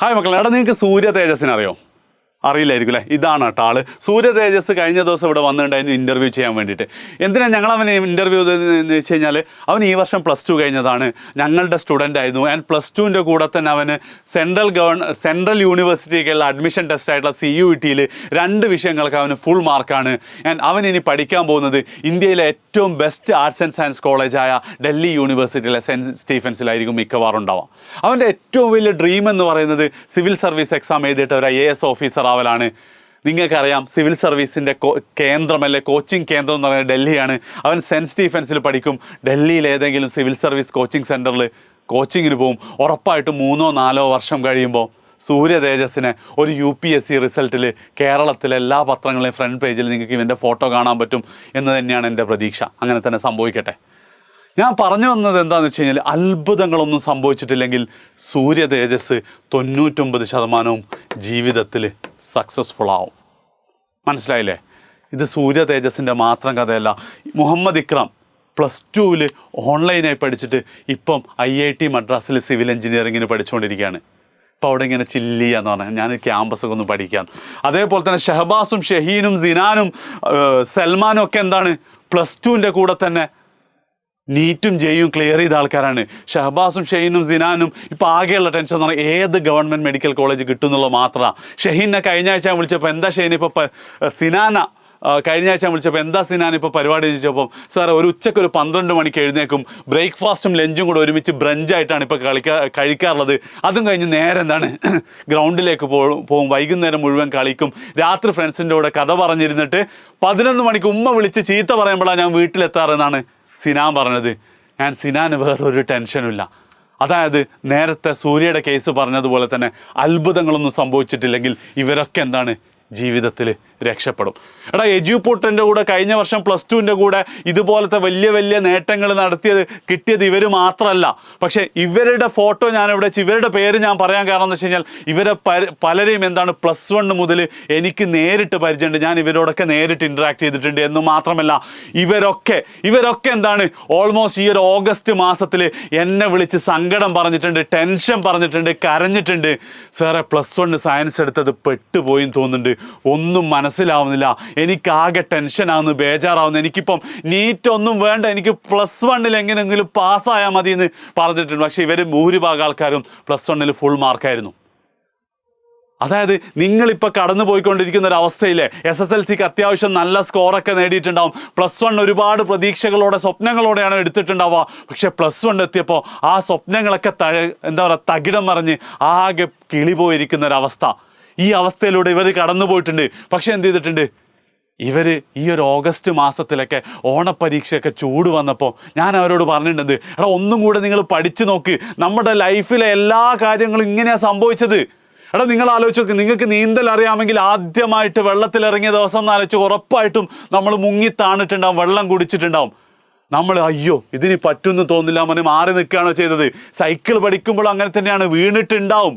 Hi മക്കളെ, എടാ നിങ്ങൾക്ക് സൂര്യ തേജസ്സിനെ അറിയോ? അറിയില്ലായിരിക്കും അല്ലേ? ഇതാണ് കേട്ടോ ആള്. സൂര്യ തേജസ് കഴിഞ്ഞ ദിവസം ഇവിടെ വന്നിട്ടുണ്ടായിരുന്നു ഇൻ്റർവ്യൂ ചെയ്യാൻ വേണ്ടിയിട്ട്. എന്തിനാണ് ഞങ്ങൾ അവനെ ഇൻ്റർവ്യൂ ചെയ്തതെന്ന് വെച്ച് കഴിഞ്ഞാൽ, അവൻ ഈ വർഷം +2 കഴിഞ്ഞതാണ്, ഞങ്ങളുടെ സ്റ്റുഡൻ്റ് ആയിരുന്നു. ആൻഡ് +2ൻ്റെ കൂടെ തന്നെ അവന് സെൻട്രൽ യൂണിവേഴ്സിറ്റിക്കുള്ള അഡ്മിഷൻ ടെസ്റ്റ് ആയിട്ടുള്ള CUET-യിൽ 2 വിഷയങ്ങൾക്ക് അവന് ഫുൾ മാർക്കാണ്. ആൻഡ് അവൻ ഇനി പഠിക്കാൻ പോകുന്നത് ഇന്ത്യയിലെ ഏറ്റവും ബെസ്റ്റ് ആർട്സ് ആൻഡ് സയൻസ് കോളേജായ ഡൽഹി യൂണിവേഴ്സിറ്റിയിലെ സെൻറ്റ് സ്റ്റീഫൻസിലായിരിക്കും മിക്കവാറും ഉണ്ടാവാം. അവൻ്റെ ഏറ്റവും വലിയ ഡ്രീം എന്ന് പറയുന്നത് സിവിൽ സർവീസ് എക്സാം എഴുതിയിട്ട് ഒരു IAS ഓഫീസർ ആവലാണ്. നിങ്ങൾക്കറിയാം, സിവിൽ സർവീസിൻ്റെ കേന്ദ്രമല്ലേ, കോച്ചിങ് കേന്ദ്രം എന്ന് പറയുന്നത് ഡൽഹിയാണ്. അവൻ സെൻറ്റ് സ്റ്റീഫൻസിൽ പഠിക്കും. ഡൽഹിയിൽ ഏതെങ്കിലും സിവിൽ സർവീസ് കോച്ചിങ് സെൻറ്ററിൽ കോച്ചിങ്ങിന് പോവും. ഉറപ്പായിട്ടും 3-4 വർഷം കഴിയുമ്പോൾ സൂര്യ തേജസ്സിനെ ഒരു UPSC റിസൾട്ടിൽ കേരളത്തിലെ എല്ലാ പത്രങ്ങളിലെയും ഫ്രണ്ട് പേജിൽ നിങ്ങൾക്ക് ഇവൻ്റെ ഫോട്ടോ കാണാൻ പറ്റും എന്ന് തന്നെയാണ് എൻ്റെ പ്രതീക്ഷ. അങ്ങനെ തന്നെ സംഭവിക്കട്ടെ. ഞാൻ പറഞ്ഞു വന്നത് എന്താണെന്ന് വെച്ച് കഴിഞ്ഞാൽ, അത്ഭുതങ്ങളൊന്നും സംഭവിച്ചിട്ടില്ലെങ്കിൽ സൂര്യ തേജസ് 99% ജീവിതത്തിൽ സക്സസ്ഫുൾ ആവും. മനസ്സിലായില്ലേ? ഇത് സൂര്യ തേജസ്സിൻ്റെ മാത്രം കഥയല്ല. മുഹമ്മദ് ഇക്രം +2-ൽ ഓൺലൈനായി പഠിച്ചിട്ട് ഇപ്പം IIT മദ്രാസിൽ സിവിൽ എഞ്ചിനീയറിങ്ങിന് പഠിച്ചുകൊണ്ടിരിക്കുകയാണ്. ഇപ്പോൾ അവിടെ ഇങ്ങനെ ചില്ലിയാന്ന് പറഞ്ഞാൽ ഞാൻ ക്യാമ്പസൊക്കെ ഒന്ന് പഠിക്കാൻ. അതേപോലെ തന്നെ ഷഹബാസും ഷഹീനും സിനാനും സൽമാനും ഒക്കെ എന്താണ്, +2ൻ്റെ കൂടെ തന്നെ നീറ്റും ജെയും ക്ലിയർ ചെയ്ത ആൾക്കാരാണ്. ഷഹബാസും ഷഹീനും സിനാനും ഇപ്പോൾ ആകെയുള്ള ടെൻഷൻ എന്ന് പറഞ്ഞാൽ ഏത് ഗവൺമെൻറ് മെഡിക്കൽ കോളേജ് കിട്ടും എന്നുള്ളത് മാത്രമാണ്. ഷഹീനെ കഴിഞ്ഞ ആഴ്ച വിളിച്ചപ്പോൾ എന്താ ഷഹീൻ ഇപ്പോൾ കഴിഞ്ഞ ആഴ്ച വിളിച്ചപ്പോൾ എന്താ സിനാൻ ഇപ്പോൾ പരിപാടി ചോദിച്ചപ്പോൾ, സാർ ഒരു ഉച്ചയ്ക്ക് ഒരു 12 മണിക്ക് എഴുന്നേക്കും, ബ്രേക്ക്ഫാസ്റ്റും ലഞ്ചും കൂടെ ഒരുമിച്ച് ബ്രഞ്ചായിട്ടാണ് ഇപ്പോൾ കഴിക്കാറുള്ളത്. അതും കഴിഞ്ഞ് നേരെ എന്താണ് ഗ്രൗണ്ടിലേക്ക് പോകും, വൈകുന്നേരം മുഴുവൻ കളിക്കും, രാത്രി ഫ്രണ്ട്സിൻ്റെ കൂടെ കഥ പറഞ്ഞിരുന്നിട്ട് 11 മണിക്ക് ഉമ്മ വിളിച്ച് ചീത്ത പറയുമ്പോഴാണ് ഞാൻ വീട്ടിലെത്താറെന്നാണ് സിനാൻ പറഞ്ഞത്. ഞാൻ സിനാന് വേറൊരു ടെൻഷനുമില്ല. അതായത് നേരത്തെ സൂര്യയുടെ കേസ് പറഞ്ഞതുപോലെ തന്നെ അത്ഭുതങ്ങളൊന്നും സംഭവിച്ചിട്ടില്ലെങ്കിൽ ഇവരൊക്കെ എന്താണ് ജീവിതത്തിൽ രക്ഷപ്പെടും. എടാ, എജ്യൂപോർട്ടിൻ്റെ കൂടെ കഴിഞ്ഞ വർഷം +2ൻ്റെ കൂടെ ഇതുപോലത്തെ വലിയ വലിയ നേട്ടങ്ങൾ കിട്ടിയത് ഇവർ മാത്രമല്ല. പക്ഷേ ഇവരുടെ ഫോട്ടോ ഞാനിവിടെ ഇവരുടെ പേര് ഞാൻ പറയാൻ കാരണം എന്ന് വെച്ച് കഴിഞ്ഞാൽ, ഇവരെ പലരെയും എന്താണ് +1 മുതൽ എനിക്ക് നേരിട്ട് പരിചയമുണ്ട്. ഞാൻ ഇവരോടൊക്കെ നേരിട്ട് ഇൻട്രാക്ട് ചെയ്തിട്ടുണ്ട്. എന്ന് മാത്രമല്ല ഇവരൊക്കെ എന്താണ് ഓൾമോസ്റ്റ് ഈ ഒരു ഓഗസ്റ്റ് മാസത്തിൽ എന്നെ വിളിച്ച് സങ്കടം പറഞ്ഞിട്ടുണ്ട്, ടെൻഷൻ പറഞ്ഞിട്ടുണ്ട്, കരഞ്ഞിട്ടുണ്ട്. സാറേ, +1 സയൻസ് എടുത്തത് പെട്ടുപോയി തോന്നുന്നുണ്ട്, ഒന്നും മനസ്സിലാവുന്നില്ല, എനിക്കാകെ ടെൻഷനാവുന്നു, ബേജാറാവുന്നു, എനിക്കിപ്പം നീറ്റൊന്നും വേണ്ട, എനിക്ക് +1 എങ്ങനെയെങ്കിലും പാസ്സായാൽ മതി എന്ന് പറഞ്ഞിട്ടുണ്ട്. പക്ഷേ ഇവർ ഭൂരിഭാഗം ആൾക്കാരും +1 ഫുൾ മാർക്കായിരുന്നു. അതായത് നിങ്ങളിപ്പോൾ കടന്നു പോയിക്കൊണ്ടിരിക്കുന്ന ഒരു അവസ്ഥയിലെ SSLCക്ക് അത്യാവശ്യം നല്ല സ്കോറൊക്കെ നേടിയിട്ടുണ്ടാവും. +1 ഒരുപാട് പ്രതീക്ഷകളോടെ സ്വപ്നങ്ങളോടെയാണ് എടുത്തിട്ടുണ്ടാവുക. പക്ഷേ +1 എത്തിയപ്പോൾ ആ സ്വപ്നങ്ങളൊക്കെ തകിടം മറിഞ്ഞ് ആകെ കിളി പോയിരിക്കുന്ന ഒരവസ്ഥ. ഈ അവസ്ഥയിലൂടെ ഇവർ കടന്നു പോയിട്ടുണ്ട്. പക്ഷെ എന്ത് ചെയ്തിട്ടുണ്ട് ഇവർ? ഈ ഒരു ഓഗസ്റ്റ് മാസത്തിലൊക്കെ ഓണപ്പരീക്ഷയൊക്കെ ചൂട് വന്നപ്പോൾ ഞാൻ അവരോട് പറഞ്ഞിട്ടുണ്ട്, എടാ ഒന്നും കൂടെ നിങ്ങൾ പഠിച്ചു നോക്ക്, നമ്മുടെ ലൈഫിലെ എല്ലാ കാര്യങ്ങളും ഇങ്ങനെയാണ് സംഭവിച്ചത്. എടാ, നിങ്ങൾ ആലോചിച്ച് നോക്ക്, നിങ്ങൾക്ക് നീന്തൽ അറിയാമെങ്കിൽ ആദ്യമായിട്ട് വെള്ളത്തിലിറങ്ങിയ ദിവസം എന്ന് ആലോചിച്ച് ഉറപ്പായിട്ടും നമ്മൾ മുങ്ങി താണിട്ടുണ്ടാവും, വെള്ളം കുടിച്ചിട്ടുണ്ടാവും. നമ്മൾ അയ്യോ ഇതിന് പറ്റുമെന്ന് തോന്നില്ല പറഞ്ഞ് മാറി നിൽക്കുകയാണോ ചെയ്തത്? സൈക്കിൾ പഠിക്കുമ്പോൾ അങ്ങനെ തന്നെയാണ്, വീണിട്ടുണ്ടാവും.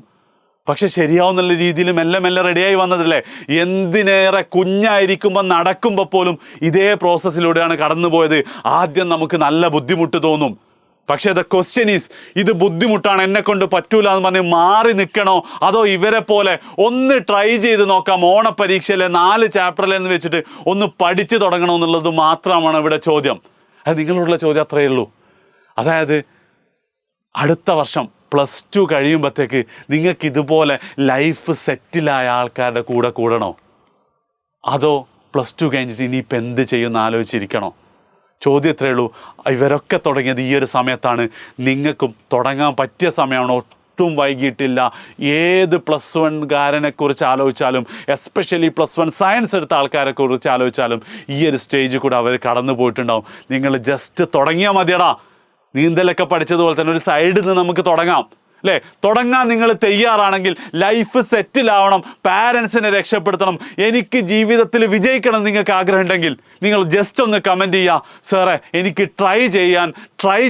പക്ഷെ ശരിയാവുന്നുള്ള രീതിയിൽ മെല്ലെ മെല്ലെ റെഡിയായി വന്നതല്ലേ. എന്തിനേറെ കുഞ്ഞായിരിക്കുമ്പോൾ നടക്കുമ്പോൾ പോലും ഇതേ പ്രോസസ്സിലൂടെയാണ് കടന്നുപോയത്. ആദ്യം നമുക്ക് നല്ല ബുദ്ധിമുട്ട് തോന്നും. പക്ഷേ ദ ക്വസ്റ്റ്യൻ ഈസ്, ഇത് ബുദ്ധിമുട്ടാണ്, എന്നെ കൊണ്ട് പറ്റൂല എന്ന് പറഞ്ഞ് മാറി നിൽക്കണോ, അതോ ഇവരെ പോലെ ഒന്ന് ട്രൈ ചെയ്ത് നോക്കാം, ഓണപ്പരീക്ഷയിലെ 4 ചാപ്റ്ററിലെന്ന് വെച്ചിട്ട് ഒന്ന് പഠിച്ചു തുടങ്ങണോ എന്നുള്ളത് മാത്രമാണ് ഇവിടെ ചോദ്യം. അത് നിങ്ങളോടുള്ള ചോദ്യം അത്രയേ ഉള്ളൂ. അതായത് അടുത്ത വർഷം +2 കഴിയുമ്പോഴത്തേക്ക് നിങ്ങൾക്ക് ഇതുപോലെ ലൈഫ് സെറ്റിലായ ആൾക്കാരുടെ കൂടെ കൂടണോ, അതോ +2 കഴിഞ്ഞിട്ട് ഇനിയിപ്പോൾ എന്ത് ചെയ്യുമെന്ന് ആലോചിച്ചിരിക്കണോ? ചോദ്യം ഇത്രയേ ഉള്ളൂ. ഇവരൊക്കെ തുടങ്ങിയത് ഈ ഒരു സമയത്താണ്. നിങ്ങൾക്കും തുടങ്ങാൻ പറ്റിയ സമയമാണ്, ഒട്ടും വൈകിട്ടില്ല. ഏത് +1കാരനെക്കുറിച്ച് ആലോചിച്ചാലും, എസ്പെഷ്യലി +1 സയൻസ് എടുത്ത ആൾക്കാരെ കുറിച്ച് ആലോചിച്ചാലും ഈ ഒരു സ്റ്റേജിൽ കൂടെ അവർ കടന്നു പോയിട്ടുണ്ടാവും. നിങ്ങൾ ജസ്റ്റ് തുടങ്ങിയാൽ മതിയടാ. നീന്തലൊക്കെ പഠിച്ചതുപോലെ തന്നെ ഒരു സൈഡിൽ നിന്ന് നമുക്ക് തുടങ്ങാം അല്ലേ? തുടങ്ങാൻ നിങ്ങൾ തയ്യാറാണെങ്കിൽ, ലൈഫ് സെറ്റിലാവണം, പാരൻസിനെ രക്ഷപ്പെടുത്തണം, എനിക്ക് ജീവിതത്തിൽ വിജയിക്കണം നിങ്ങൾക്ക് ആഗ്രഹമുണ്ടെങ്കിൽ നിങ്ങൾ ജസ്റ്റ് ഒന്ന് കമൻറ്റ് ചെയ്യുക, സാറേ എനിക്ക് ട്രൈ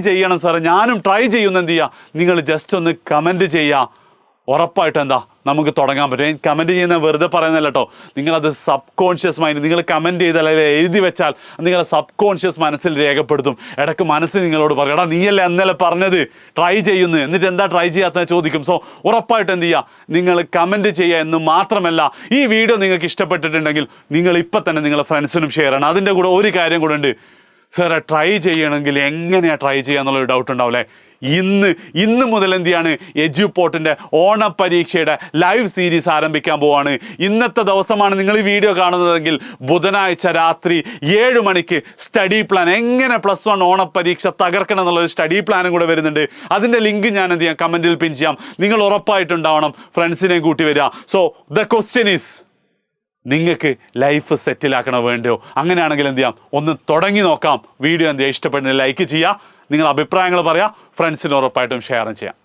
ചെയ്യണം സാറേ, ഞാനും ട്രൈ ചെയ്യുന്ന എന്ത് ചെയ്യുക, നിങ്ങൾ ജസ്റ്റ് ഒന്ന് കമൻറ്റ് ചെയ്യുക. ഉറപ്പായിട്ടും എന്താ നമുക്ക് തുടങ്ങാൻ പറ്റും. കമൻറ്റ് ചെയ്യുന്ന വെറുതെ പറയുന്നല്ല കേട്ടോ, നിങ്ങളത് സബ് കോൺഷ്യസ് മൈൻഡ്, നിങ്ങൾ കമൻറ്റ് ചെയ്താൽ അല്ലെങ്കിൽ എഴുതി വെച്ചാൽ നിങ്ങളെ സബ് കോൺഷ്യസ് മനസ്സിൽ രേഖപ്പെടുത്തും. ഇടയ്ക്ക് മനസ്സ് നിങ്ങളോട് പറയും, എടാ നീയല്ലേ അന്നലെ പറഞ്ഞത് ട്രൈ ചെയ്യുന്നു, എന്നിട്ട് എന്താ ട്രൈ ചെയ്യാത്തത് ചോദിക്കും. സോ ഉറപ്പായിട്ട് എന്ത് ചെയ്യുക, നിങ്ങൾ കമൻറ്റ് ചെയ്യുക എന്ന് മാത്രമല്ല, ഈ വീഡിയോ നിങ്ങൾക്ക് ഇഷ്ടപ്പെട്ടിട്ടുണ്ടെങ്കിൽ നിങ്ങൾ ഇപ്പം തന്നെ നിങ്ങളുടെ ഫ്രണ്ട്സിനും ഷെയർ ചെയ്യണം. അതിൻ്റെ കൂടെ ഒരു കാര്യം കൂടെ ഉണ്ട്, സാറെ ട്രൈ ചെയ്യണമെങ്കിൽ എങ്ങനെയാണ് ട്രൈ ചെയ്യുക എന്നുള്ളൊരു ഡൗട്ട് ഉണ്ടാവില്ലേ. ഇന്ന് മുതൽ എന്ത് ചെയ്യാണ്, എജ്യൂപോർട്ടിൻ്റെ ഓണപരീക്ഷയുടെ ലൈവ് സീരീസ് ആരംഭിക്കാൻ പോവാണ്. ഇന്നത്തെ ദിവസമാണ് നിങ്ങൾ ഈ വീഡിയോ കാണുന്നതെങ്കിൽ ബുധനാഴ്ച രാത്രി 7 മണിക്ക് സ്റ്റഡി പ്ലാൻ, എങ്ങനെ +1 ഓണപരീക്ഷ തകർക്കണം എന്നുള്ളൊരു സ്റ്റഡി പ്ലാനും കൂടെ വരുന്നുണ്ട്. അതിൻ്റെ ലിങ്ക് ഞാൻ എന്ത് ചെയ്യാം, കമൻറ്റിൽ പിൻ ചെയ്യാം. നിങ്ങൾ ഉറപ്പായിട്ടുണ്ടാവണം, ഫ്രണ്ട്സിനെയും കൂട്ടി വരിക. സോ ദ ക്വസ്റ്റ്യൻ ഈസ്, നിങ്ങൾക്ക് ലൈഫ് സെറ്റിലാക്കണോ വേണ്ടയോ? അങ്ങനെയാണെങ്കിൽ എന്ത് ചെയ്യാം, ഒന്ന് തുടങ്ങി നോക്കാം. വീഡിയോ എന്ത് ചെയ്യുക, ഇഷ്ടപ്പെടുന്ന ലൈക്ക് ചെയ്യുക, നിങ്ങളുടെ അഭിപ്രായങ്ങൾ പറയാം, ഫ്രണ്ട്സിന് ഉറപ്പായിട്ടും ഷെയറും ചെയ്യാം.